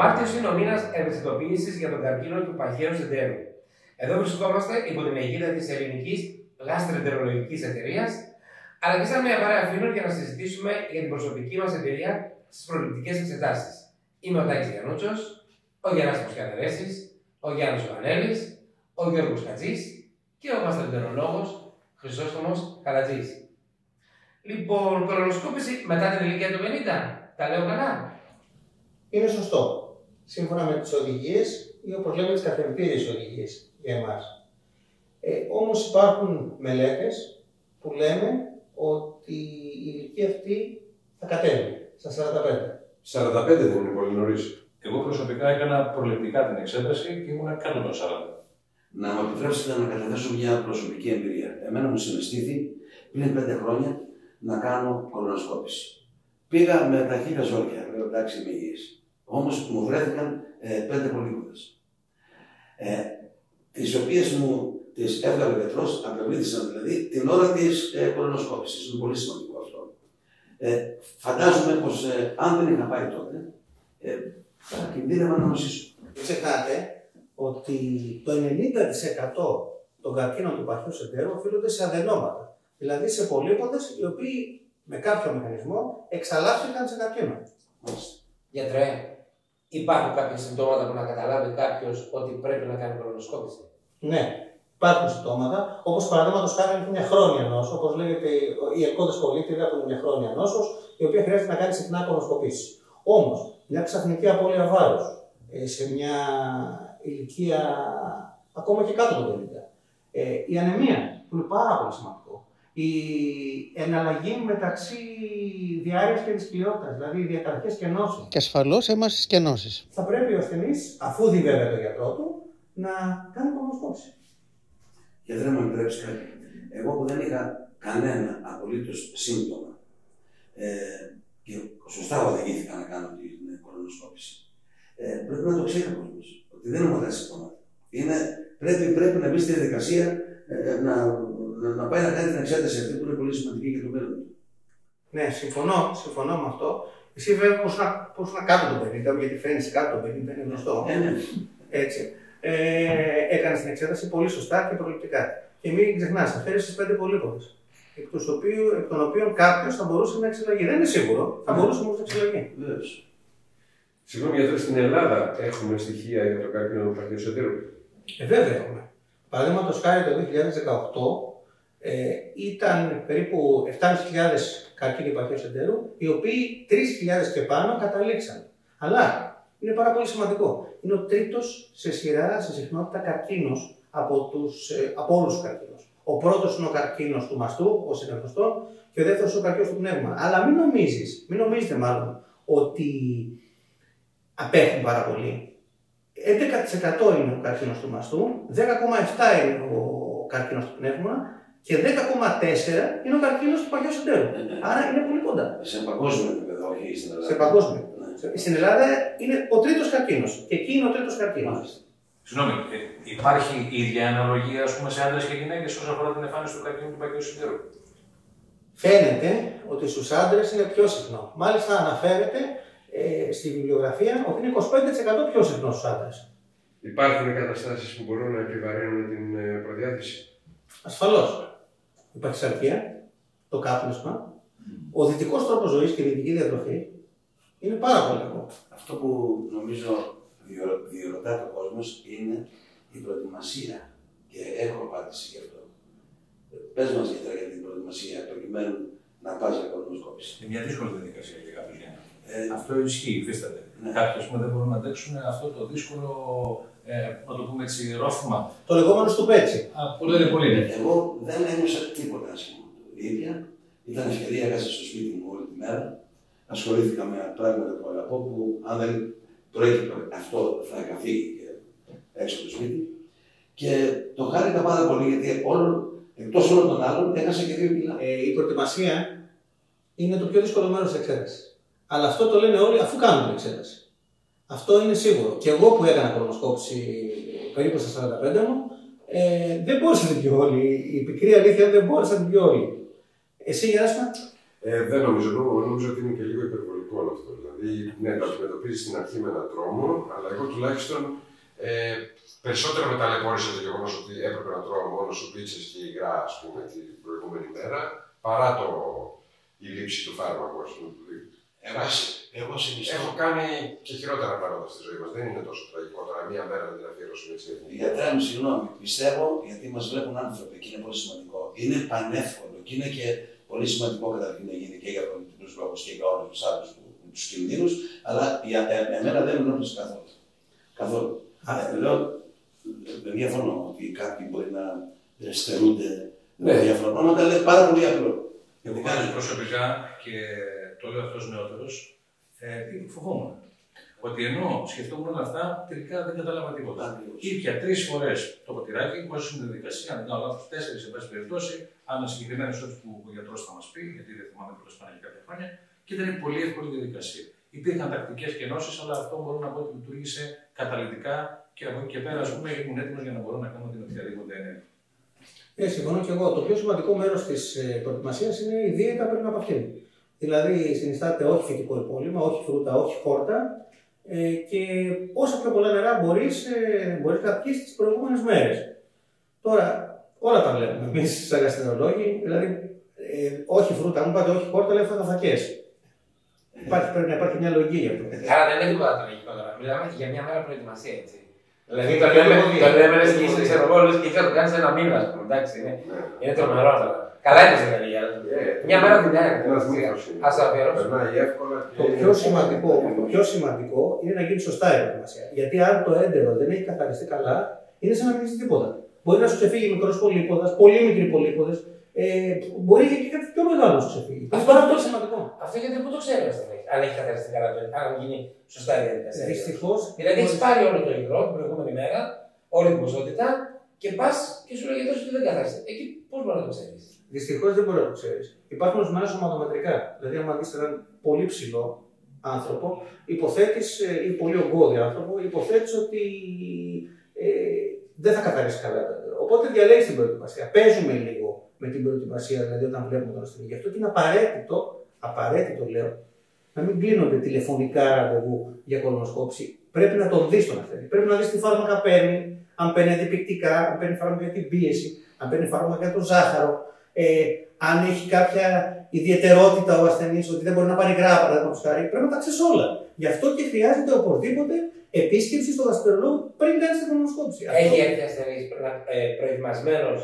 Μάρτιος είναι ο μήνας ευαισθητοποίησης για τον καρκίνο του παχαίου εντέρου. Εδώ βρισκόμαστε υπό την αιγίδα της ελληνικής γαστροεντερολογικής εταιρείας, αλλά και σαν μια παρέα φίλων για να συζητήσουμε για την προσωπική μας εμπειρία στις προληπτικές εξετάσεις. Είμαι ο Τάκης Γιαννούτσος, ο Γεράσιμος Καντερέσης, ο Γιάννης Ιωαννέλης, ο Γιώργος Χατζής και ο γαστροεντερολόγος Χρυσόστομος Καλατζής. Λοιπόν, κολονοσκόπηση μετά την ηλικία του 50, τα λέω καλά? Είναι σωστό. Σύμφωνα με τις οδηγίες ή όπως λέμε τις καθημερινές οδηγίες για εμάς. Όμως υπάρχουν μελέτες που λένε ότι η ηλικία αυτή θα κατέβει στα 45. 45 δεν είναι πολύ νωρίς. Εγώ προσωπικά έκανα προληπτικά την εξέταση και ήμουν κάτω των 40. Να μου επιτρέψετε να καταθέσω μια προσωπική εμπειρία. Εμένα μου συναισθήθη πριν 5 χρόνια να κάνω κολονοσκόπηση. Πήγα με τα χίλια ζόρια, λέω εντάξει είμαι υγιής. Όμως μου βρέθηκαν 5 πολύκουδες. Τις οποίες μου τις έβγαλε ο γιατρός, απευλήθησαν δηλαδή την ώρα της κολονοσκόπησης. Είναι πολύ σημαντικό αυτό. Φαντάζομαι πως αν δεν είχα πάει τότε, θα κινδύνευα να νοσήσω. Μην ξεχνάτε ότι το 90% των καρκίνων του παχαίου εντέρου οφείλονται σε αδενόματα. Δηλαδή σε πολύποδες οι οποίοι με κάποιο μηχανισμό εξαλλάχθηκαν σε καρκίνο. Γιατρέ, υπάρχουν κάποια συμπτώματα που να καταλάβει κάποιος ότι πρέπει να κάνει κολονοσκόπηση? Ναι, υπάρχουν συμπτώματα, όπως παραδείγματος χάρη μια χρόνια νόσο, όπως λέγεται η ελκώδες κολίτιδα που είναι μια χρόνια νόσος, η οποία χρειάζεται να κάνει συχνά κολονοσκοπήσεις. Όμως, μια ξαφνική απώλεια βάρους σε μια ηλικία ακόμα και κάτω από το 50, η ανεμία που είναι πάρα πολύ σημαντικό, η εναλλαγή μεταξύ διάρρειας και δυσκολιότητας, δηλαδή διακαρχές και νόσης. Και ασφαλώς έμασης και νόσης. Θα πρέπει ο ασθενής, αφού δει βέβαια τον γιατρό του, να κάνει κολονοσκόπηση. Γιατρέ, μου επιτρέψει κάτι. Εγώ που δεν είχα κανένα απολύτως σύμπτωμα και σωστά οδηγήθηκα να κάνω την κολονοσκόπηση, πρέπει να το ξέρει ο κόσμος ότι δεν είναι τα συμπτώματα. Πρέπει να μπει στη διαδικασία να πάει να κάνει την εξέταση αυτή που είναι πολύ σημαντική για το μέλλον του. Ναι, συμφωνώ με αυτό. Εσύ βέβαια πώς να κάτω το 50, γιατί φαίνεσαι κάτω το 50, είναι γνωστό. Ναι. Έτσι. Έκανες την εξέταση πολύ σωστά και προληπτικά. Και μην ξεχνάς, αφαίρεσες τις 5 πολύποδες. Εκ των οποίων κάποιος θα μπορούσε να εξελαγεί. Δεν είναι σίγουρο, θα μπορούσε όμως να εξελαγεί. Συγγνώμη, γιατρέ, στην Ελλάδα έχουμε στοιχεία για το καρκίνο του παχαίου εντέρου? Βέβαια έχουμε. Παραδείγματος χάρη το 2018 ήταν περίπου 7.500 καρκίνοι παχαίου εντέρου, οι οποίοι 3.000 και πάνω καταλήξαν. Αλλά είναι πάρα πολύ σημαντικό. Είναι ο τρίτος σε σειρά, σε συχνότητα καρκίνος από όλους τους καρκίνους. Ο πρώτος είναι ο καρκίνος του μαστού, όπως είναι γνωστό, και ο δεύτερος είναι ο καρκίνος του πνεύμα. Αλλά μην νομίζετε μάλλον ότι απέχουν πάρα πολύ. 11% είναι ο καρκίνος του μαστού, 10,7% είναι ο καρκίνος του πνεύμα και 10,4% είναι ο καρκίνος του παχαίου εντέρου. Άρα είναι πολύ κοντά. Σε παγκόσμιο επίπεδο, όχι στην Ελλάδα. Σε παγκόσμιο. Στην Ελλάδα είναι ο τρίτος καρκίνος. Και εκεί είναι ο τρίτος καρκίνος. Συγγνώμη, υπάρχει η ίδια αναλογία σε άντρες και γυναίκες όσον αφορά την εμφάνιση του καρκίνου του παχαίου εντέρου? Φαίνεται ότι στους άντρες είναι πιο συχνό. Μάλιστα αναφέρεται στη βιβλιογραφία ότι είναι 25% πιο συχνό στους άντρες. Υπάρχουν καταστάσεις που μπορούν να επιβαρύνουν την προδιάθεση? Ασφαλώς. Η παχυσαρκία, το κάπνισμα, ο δυτικός τρόπος ζωής και η δυτική διατροφή είναι πάρα πολύ κακό. Αυτό που νομίζω διερωτά ο κόσμος είναι η προετοιμασία. Και έχω απάντηση γι' αυτό. Πες μας για την προετοιμασία προκειμένου να πας για κολονοσκόπηση. Είναι μια δύσκολη διαδικασία για κάποιους Γιάννη. Αυτό ισχύει, υφίσταται. Ναι. Κάποιοι δεν μπορούν να αντέξουν αυτό το δύσκολο, να το πούμε έτσι, ρόφημα. Το λεγόμενο στουπέτσι. Που λένε πολύ. Εγώ δεν ένιωσα τίποτα άσχημο. Η ίδια ήταν ευκαιρία, έκανα στο σπίτι μου όλη τη μέρα. Ασχολήθηκα με πράγματα που αγαπώ, που αν δεν προέκυπτε αυτό θα είχα φύγει και έξω από το σπίτι. Και το χάρηκα πάρα πολύ γιατί εκτός όλων των άλλων έχασα και 2 κιλά. Η προετοιμασία είναι το πιο δύσκολο μέρος της εξέτασης. Αλλά αυτό το λένε όλοι αφού κάνουν την εξέταση. Αυτό είναι σίγουρο. Και εγώ που έκανα κολονοσκόπηση περίπου στα 45 μου, δεν μπόρεσα να την πιω όλη. Η πικρή αλήθεια δεν μπόρεσα να την πιω όλη. Εσύ, Γεράσιμα? Δεν νομίζω ότι είναι και λίγο υπερβολικό. ψυχολογικό όλο αυτό. Δηλαδή, ναι, το αντιμετωπίζει στην αρχή με έναν τρόμο, αλλά εγώ τουλάχιστον περισσότερο με ταλαιπώρησε το γεγονός ότι έπρεπε να τρώω μόνο σου πίτσες και υγρά, ας πούμε, την προηγούμενη μέρα, παρά η λήψη του φάρμακου, ας πούμε. Εγώ συνιστώ. Έχω κάνει και χειρότερα πράγματα στη ζωή μας. Δεν είναι τόσο τραγικό τώρα μία μέρα να την αφιερώσουμε έτσι. Γιατρέ μου, συγγνώμη, πιστεύω γιατί μας βλέπουν άνθρωποι και είναι πολύ σημαντικό. Είναι πανεύκολο και είναι και πολύ σημαντικό καταρχήν να γίνει και για πολιτικούς λόγους και για όλους τους άλλους τους κινδύνους, αλλά για εμένα δεν με ενόχλησε καθόλου. Καθόλου. Λέω, δεν διαφωνώ ότι κάποιοι μπορεί να στερούνται διάφορα πράγματα, αλλά είναι πάρα πολύ απλό. Εγώ κάνω προσωπικά και το λέω αυτός νεότερος, φοβόμουν. Ότι ενώ σκεφτόμουν όλα αυτά, τελικά δεν κατάλαβα τίποτα. Ήπια 3 φορές το ποτηράκι, όσο είναι η διαδικασία, αν δεν κάνω λάθος, 4 σε πάση περιπτώσει, αν συγκεκριμένε ώρες που ο γιατρός θα μας πει, γιατί δεν θυμάμαι το πάνε για κάποια χρόνια, και ήταν πολύ εύκολη διαδικασία. Υπήρχαν τακτικές και ενώσεις, αλλά αυτό μπορώ να πω ότι λειτουργήσε καταλυτικά και από εκεί και πέρα, ας πούμε, ήμουν έτοιμος για να μπορώ να κάνω την οποιαδήποτε ενέργεια. Συμφωνώ και εγώ. Το πιο σημαντικό μέρος της προετοιμασίας είναι η δίαιτα πριν από αυτήν. Δηλαδή, συνιστάται όχι φυτικό υπόλοιμα, όχι φρούτα, όχι χόρτα και όσο πιο πολλά νερά μπορείς να πιεις τις προηγούμενες μέρες. Τώρα, όλα τα βλέπουμε εμείς σαν γαστρενολόγοι, δηλαδή όχι φρούτα, αν πάτε όχι χόρτα, λέει φαγαφακές. Πρέπει να υπάρχει μια λογική για αυτό. Άρα δεν είναι τίποτα λογικό τώρα. Μιλάμε και για μια μέρα προετοιμασία, έτσι. Δηλαδή το λέμε και είσαι ξεροβόλος και θα το κάνεις ένα μήνα, ας πούμε. Εντάξει, είναι τρομερό τώρα. Καλά είναι στην Ελλάδα. Μια μέρα δουλειά είναι. Ας το αφιερώσουμε. Το πιο σημαντικό είναι να γίνει σωστά η προετοιμασία. Γιατί αν το έντερο δεν έχει καθαριστεί καλά, είναι σαν να μην έχει τίποτα. Μπορεί να σου ξεφύγει μικρός πολύποδας, πολύ μικρή πολύποδες. Μπορεί και κάτι πιο μεγάλο να σου ξεφύγει. Αυτό είναι πολύ σημαντικό. Αυτό γιατί πού το ξέρει αν έχει καθαριστεί καλά, αν γίνει σωστά η διαδικασία. Δυστυχώς. Δηλαδή έχει πάρει όλο το υγρό την προηγούμενη μέρα, όλη την ποσότητα και πα και σου λέει ότι δεν καθάρισε. Εκεί πώ μπορεί να το ξέρει. Δυστυχώς δεν μπορεί να το ξέρει. Υπάρχουν ορισμένα σωματομετρικά. Δηλαδή, αν δει έναν πολύ ψηλό άνθρωπο, υποθέτει ή πολύ ογκώδη άνθρωπο, υποθέτει ότι δεν θα καθαρίσει καλά. Οπότε διαλέγει την προετοιμασία. Παίζουμε λίγο με την προετοιμασία, δηλαδή όταν βλέπουμε τον ασθενή. Γι' αυτό και είναι απαραίτητο λέω, να μην κλείνονται τηλεφωνικά ραντεβού για κολονοσκόπηση. Πρέπει να τον δει τον ασθενή. Πρέπει να δει τι φάρμακα παίρνει, αν παίρνει αντιπικτικά, αν παίρνει φάρμακα για την πίεση, αν παίρνει φάρμακα για το ζάχαρο, αν έχει κάποια ιδιαιτερότητα ο ασθενής, ότι δεν μπορεί να πάρει γράμμα, παραδείγματος χάρη. Πρέπει να τα ξέρει όλα. Γι' αυτό και χρειάζεται οπωσδήποτε επίσκεψη στον γαστρενολόγο πριν κάνει την κολονοσκόπηση. Έχει έρθει ασθενής προετοιμασμένος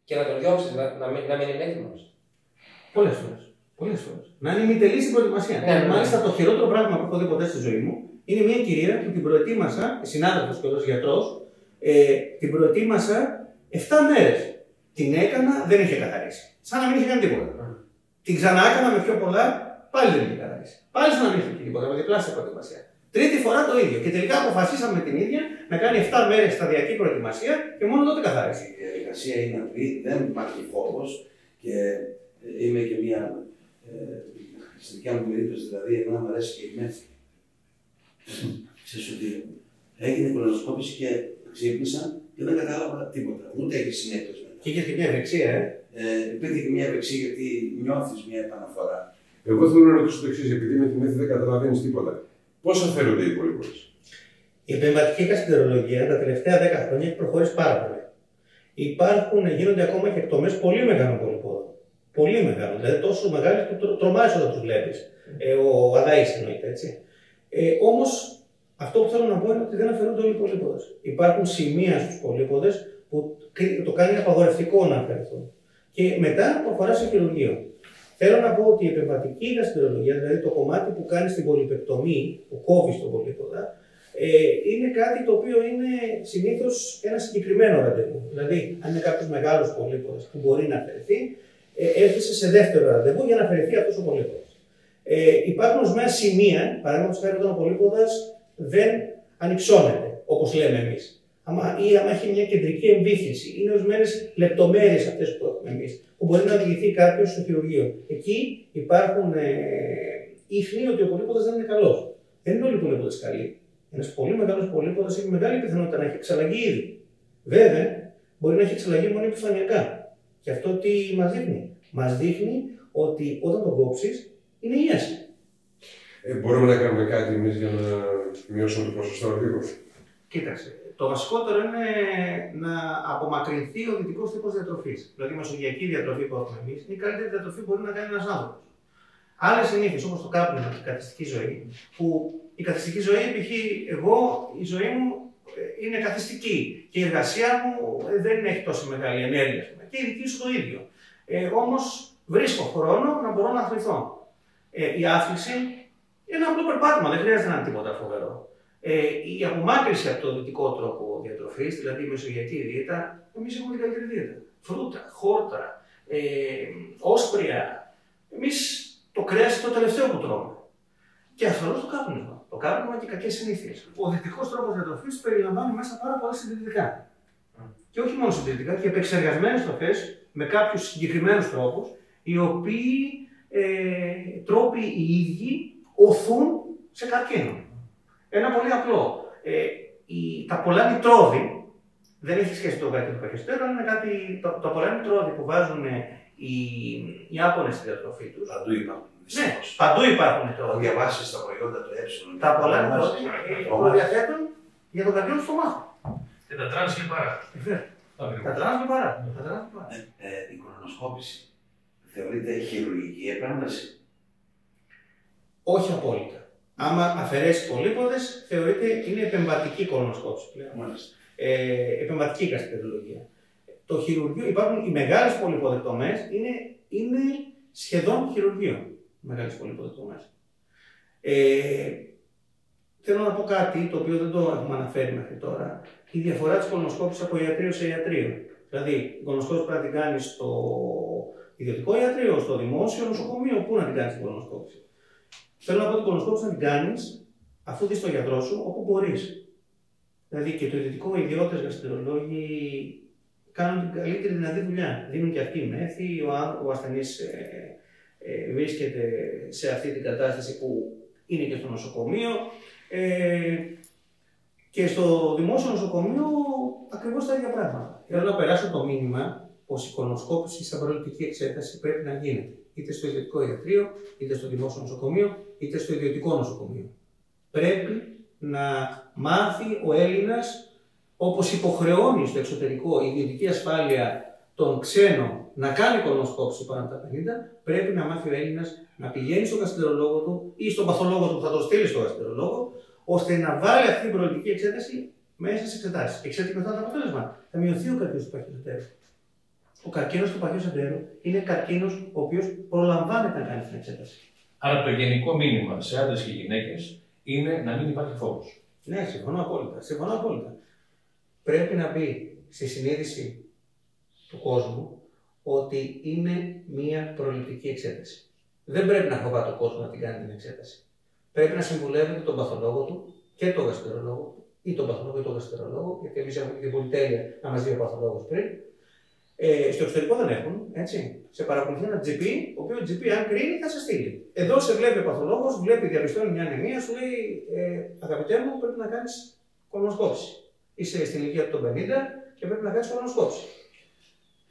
και να τον διώξει, να μην είναι έτοιμος. Πολλές φορές. Να είναι ημιτελής στην προετοιμασία. Μάλιστα, το χειρότερο πράγμα που έχω δει ποτέ στη ζωή μου είναι μια κυρία που την προετοίμασα, συνάδελφος και όλος γιατρός, την προετοίμασα 7 μέρες. Την έκανα, δεν είχε καθαρίσει. Σαν να μην είχε κάνει τίποτα. Την ξανά έκανα με πιο πολλά, πάλι δεν είχε καθαρίσει. Πάλι σαν να μην είχε τίποτα, με διπλάσια προετοιμασία. Τρίτη φορά το ίδιο. Και τελικά αποφασίσαμε την ίδια να κάνει 7 μέρες σταδιακή προετοιμασία και μόνο τότε καθάρισε. Η διαδικασία είναι απλή, δεν υπάρχει φόβος και είμαι και μια. Στην δικιά μου περίπτωση, δηλαδή, εμένα μου αρέσει και η μέθη. Ξέρεις ότι έγινε η κολονοσκόπηση και ξύπνησα και δεν κατάλαβα τίποτα. Ούτε έχει συνέπειες μετά. Και είχε και μια ευεξία, υπήρχε και μια ευεξία γιατί νιώθεις μια επαναφορά. Εγώ θέλω να ρωτήσω το εξής, επειδή με τη μέθη δεν καταλαβαίνεις τίποτα. Πώς αφαιρούνται οι πολύποδες? Η επεμβατική γαστρεντερολογία τα τελευταία 10 χρόνια έχει προχωρήσει πάρα πολύ. Γίνονται ακόμα και εκτομές πολύ μεγάλων πολυπόδων. Πολύ μεγάλο, δηλαδή τόσο μεγάλο που τρομάζει όταν του βλέπει. Ο Αδάης εννοείται, έτσι. Όμως, αυτό που θέλω να πω είναι ότι δεν αφαιρούνται όλοι οι πολύποδες. Υπάρχουν σημεία στους πολύποδες που το κάνει απαγορευτικό να αφαιρεθούν. Και μετά προχωρά σε χειρουργείο. Θέλω να πω ότι η επεμβατική γαστρεντερολογία, δηλαδή το κομμάτι που κάνει την πολυπεκτομή, που κόβει τον πολύποδα, είναι κάτι το οποίο είναι συνήθως ένα συγκεκριμένο ραντεβού. Δηλαδή, αν είναι κάποιο μεγάλο πολύποδας που μπορεί να αφαιρεθεί, έρχεσαι σε δεύτερο ραντεβού για να αφαιρεθεί αυτό ο πολύποδας. Υπάρχουν ορισμένα σημεία, παραδείγματος χάρη όταν ο πολύποδας δεν ανυψώνεται, όπως λέμε εμείς. Ή άμα έχει μια κεντρική εμβύθυνση, είναι ορισμένες λεπτομέρειες αυτές που έχουμε εμείς, που μπορεί να οδηγηθεί κάποιος στο χειρουργείο. Εκεί υπάρχουν ίχνη ότι ο πολύποδας δεν είναι καλός. Δεν είναι όλοι οι πολύποδες καλοί. Ένας πολύ μεγάλος πολύποδας έχει μεγάλη πιθανότητα να έχει εξαλλαγή ήδη. Βέβαια, μπορεί να έχει εξαλλαγή μόνο επιφανειακά. Και αυτό τι μας δείχνει? Μας δείχνει ότι όταν τον κόψεις, είναι ίαση. Μπορούμε να κάνουμε κάτι εμείς για να μειώσουμε το ποσοστό λίγο? Κοίταξε, το βασικότερο είναι να απομακρυνθεί ο δυτικός τύπος διατροφής. Δηλαδή η μεσογειακή διατροφή που έχουμε εμείς είναι η καλύτερη διατροφή που μπορεί να κάνει ένας άνθρωπος. Άλλες συνήθειες όπως το κάπνισμα και η καθιστική ζωή, που η καθιστική ζωή, π.χ. εγώ, η ζωή μου είναι καθιστική και η εργασία μου δεν έχει τόσο μεγάλη ενέργεια. Και η δική σου το ίδιο. Όμως βρίσκω χρόνο να μπορώ να αθληθώ. Η άθληση είναι ένα απλό περπάτημα, δεν χρειάζεται να είναι τίποτα φοβερό. Η απομάκρυνση από το δυτικό τρόπο διατροφής, δηλαδή η μεσογειακή δίαιτα, εμείς έχουμε την καλύτερη δίαιτα. Φρούτα, χόρτα, όσπρια. Εμείς το κρέας είναι το τελευταίο που τρώμε. Και ασφαλώς το κάπνισμα. Το κάπνισμα και κακές συνήθειες. Ο δυτικός τρόπος διατροφής περιλαμβάνει μέσα πάρα πολλά συντηρητικά. Και όχι μόνο συντηρητικά, και επεξεργασμένες τροφές με κάποιους συγκεκριμένους τρόπους, οι οποίοι τρόποι οι ίδιοι οθούν σε καρκίνο. Ένα πολύ απλό. Τα πολλά νητρόδη, δεν έχει σχέση με το καρκίνο του παχαιοστέρου, αλλά είναι κάτι. Τα πολλά νητρόδη που βάζουν οι Ιάπωνες στη διατροφή τους. Παντού υπάρχουν. Ναι, παντού υπάρχουν νητρόδη. Αν διαβάσεις τα προϊόντα του Τα πολλά νητρόδη προδιαθέτουν για τον καρκίνο του στομάχου. Και τα τρανς λιπαρά. Τα τρανς λιπαρά. Η κολονοσκόπηση θεωρείται χειρουργική επέμβαση? Όχι απόλυτα. Άμα αφαιρέσει πολύποδες, θεωρείται είναι επεμβατική κολονοσκόπηση πλέον. Επεμβατική γαστρεντερολογία. Το χειρουργείο, υπάρχουν οι μεγάλες πολυποδεκτομές, είναι σχεδόν χειρουργείο. Μεγάλες πολυποδεκτομές. Θέλω να πω κάτι το οποίο δεν το έχουμε αναφέρει μέχρι τώρα. Η διαφορά της κολονοσκόπησης από ιατρείο σε ιατρείο. Δηλαδή, η κολονοσκόπηση πρέπει να την κάνεις στο ιδιωτικό ιατρείο, στο δημόσιο νοσοκομείο, πού να την κάνεις την κολονοσκόπηση. Θέλω να πω την κολονοσκόπηση να την κάνεις αφού δεις τον γιατρό σου όπου μπορείς. Δηλαδή και το ιδιωτικό, οι ιδιώτες γαστρεντερολόγοι κάνουν την καλύτερη δυνατή δουλειά. Δίνουν και αυτοί μέθη, ο ασθενής βρίσκεται σε αυτή την κατάσταση που είναι και στο νοσοκομείο. Και στο δημόσιο νοσοκομείο ακριβώς τα ίδια πράγματα. Θέλω να περάσω το μήνυμα πως η κολονοσκόπηση σαν προληπτική εξέταση πρέπει να γίνεται είτε στο ιδιωτικό ιατρείο, είτε στο δημόσιο νοσοκομείο, είτε στο ιδιωτικό νοσοκομείο. Πρέπει να μάθει ο Έλληνας, όπως υποχρεώνει στο εξωτερικό η ιδιωτική ασφάλεια των ξένων να κάνει κολονοσκόπηση πάνω από τα 50, πρέπει να μάθει ο Έλληνας να πηγαίνει στον γαστρεντερολόγο του ή στον παθολόγο του που θα το στείλει στον γαστρεντερολόγο, ώστε να βάλει αυτή την προληπτική εξέταση μέσα σε εξετάσεις. Και ξέρετε μετά το αποτέλεσμα. Θα μειωθεί ο καρκίνος του παχαιοστέρου. Ο καρκίνος του παχαιοστέρου είναι καρκίνος ο οποίος προλαμβάνεται να κάνει την εξέταση. Άρα το γενικό μήνυμα σε άντρες και γυναίκες είναι να μην υπάρχει φόβος. Ναι, συμφωνώ απόλυτα. Συμφωνώ απόλυτα. Πρέπει να μπει στη συνείδηση του κόσμου ότι είναι μία προληπτική εξέταση. Δεν πρέπει να φοβάται ο κόσμος να την κάνει την εξέταση. Πρέπει να συμβουλεύεται τον παθολόγο του και τον γαστρεντερολόγο του, ή τον παθολόγο ή τον γαστρεντερολόγο, γιατί εμείς έχουμε την πολυτέλεια να μας δει ο παθολόγος πριν. Στο εξωτερικό δεν έχουν, έτσι. Σε παρακολουθεί ένα GP, ο οποίο GP, αν κρίνει, θα σε στείλει. Εδώ σε βλέπει ο παθολόγος, βλέπει, διαπιστώνει μια ανεμία, σου λέει: αγαπητέ μου, πρέπει να κάνεις κολονοσκόπηση. Είσαι στην ηλικία των 50 και πρέπει να κάνεις κολονοσκόπηση.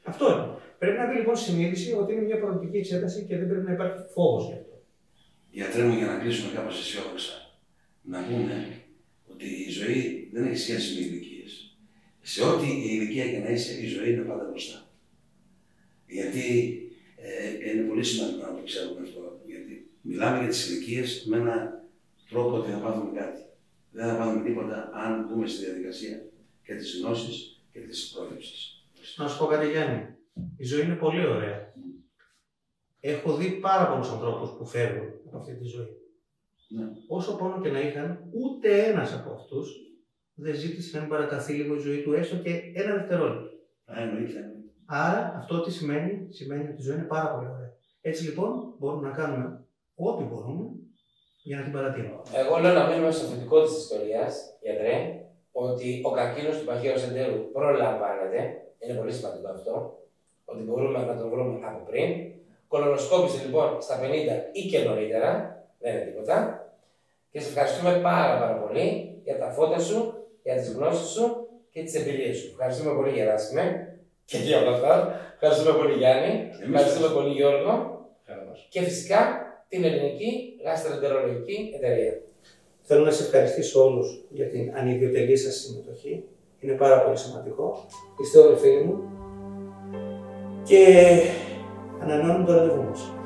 Αυτό είναι. Πρέπει να μπει λοιπόν στη συνείδηση ότι είναι μια προληπτική εξέταση και δεν πρέπει να υπάρχει φόβος γι' αυτό. Γιατρέ μου, για να κλείσουμε κάπως αισιόδοξα, να πούμε ότι η ζωή δεν έχει σχέση με ηλικίες. Σε ό,τι η ηλικία και να είσαι, η ζωή είναι πάντα μπροστά. Γιατί είναι πολύ σημαντικό να το ξέρουμε αυτό. Γιατί μιλάμε για τις ηλικίες με έναν τρόπο ότι θα πάθουμε κάτι. Δεν θα πάθουμε τίποτα αν μπούμε στη διαδικασία και της γνώσης και της πρόληψης. Να σου πω κάτι, Γιάννη. Η ζωή είναι πολύ ωραία. Έχω δει πάρα πολλούς ανθρώπους που φεύγουν από αυτή τη ζωή. Ναι. Όσο πόνο και να είχαν, ούτε ένας από αυτούς δεν ζήτησε να μην παραταθεί λίγο η ζωή του, έστω και ένα δευτερόλεπτο. Άρα αυτό τι σημαίνει? Σημαίνει ότι η ζωή είναι πάρα πολύ ωραία. Έτσι λοιπόν μπορούμε να κάνουμε ό,τι μπορούμε για να την παρατείνουμε. Εγώ λέω να μείνουμε στο θετικό της ιστορίας, γιατρέ, ότι ο καρκίνος του παχαίου σεντέρου προλαμβάνεται. Είναι πολύ σημαντικό αυτό. Ότι μπορούμε να τον βρούμε από πριν. Κολονοσκόπηση λοιπόν στα 50 ή και νωρίτερα, δεν είναι τίποτα. Και σε ευχαριστούμε πάρα πολύ για τα φώτα σου, για τις γνώσεις σου και τις εμπειρίες σου. Ευχαριστούμε πολύ Γεράσιμε και για όλα αυτά. Ευχαριστούμε πολύ Γιάννη. Ευχαριστούμε πολύ Γιώργο. Και φυσικά την ελληνική γαστροεντερολογική εταιρεία. Θέλω να σας ευχαριστήσω όλους για την ανιδιοτελή σας συμμετοχή. Είναι πάρα πολύ σημαντικό. Είστε όλοι φίλοι μου και ανανεώνουμε το ραντεβού μας.